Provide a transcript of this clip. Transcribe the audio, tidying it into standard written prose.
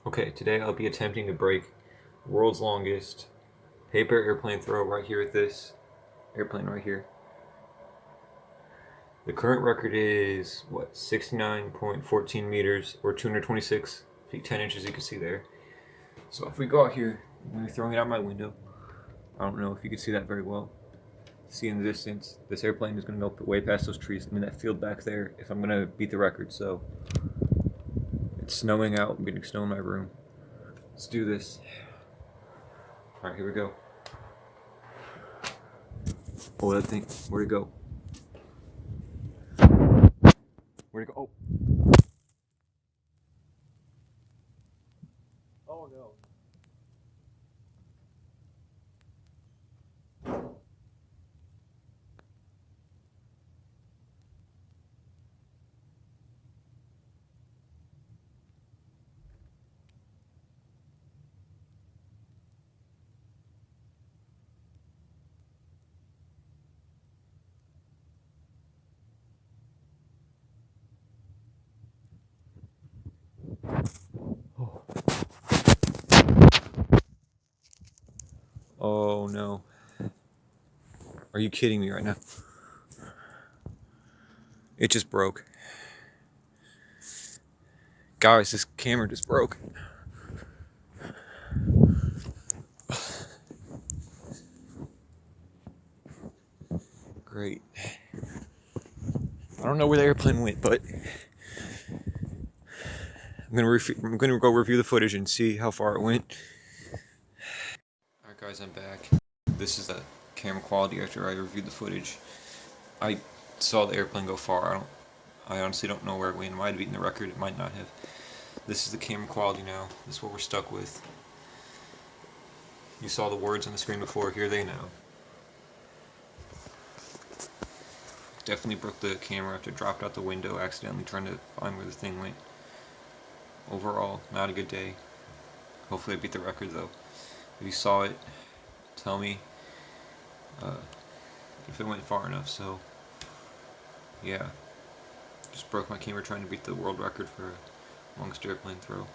Okay, today I'll be attempting to break world's longest paper airplane throw right here at this airplane right here. The current record is, 69.14 meters or 226 feet 10 inches, you can see there. So if we go out here, I'm going to be throwing it out my window. I don't know if you can see that very well. See in the distance, this airplane is going to go way past those trees. I'm in that field back there if I'm going to beat the record. So it's snowing out. I'm getting snow in my room. Let's do this. All right, here we go. Oh, that thing. Where'd it go? Where'd it go? Oh. Oh no. Oh no. Are you kidding me right now? It just broke. Guys, this camera just broke. Great. I don't know where the airplane went, but I'm gonna go review the footage and see how far it went. Alright guys, I'm back. This is the camera quality after I reviewed the footage. I saw the airplane go far. I honestly don't know where it went. It might have beaten the record, it might not have. This is the camera quality now. This is what we're stuck with. You saw the words on the screen before, here they now. Definitely broke the camera after it dropped out the window, accidentally trying to find where the thing went. Overall, not a good day. Hopefully I beat the record though. If you saw it, tell me if it went far enough. So, yeah. Just broke my camera trying to beat the world record for longest airplane throw.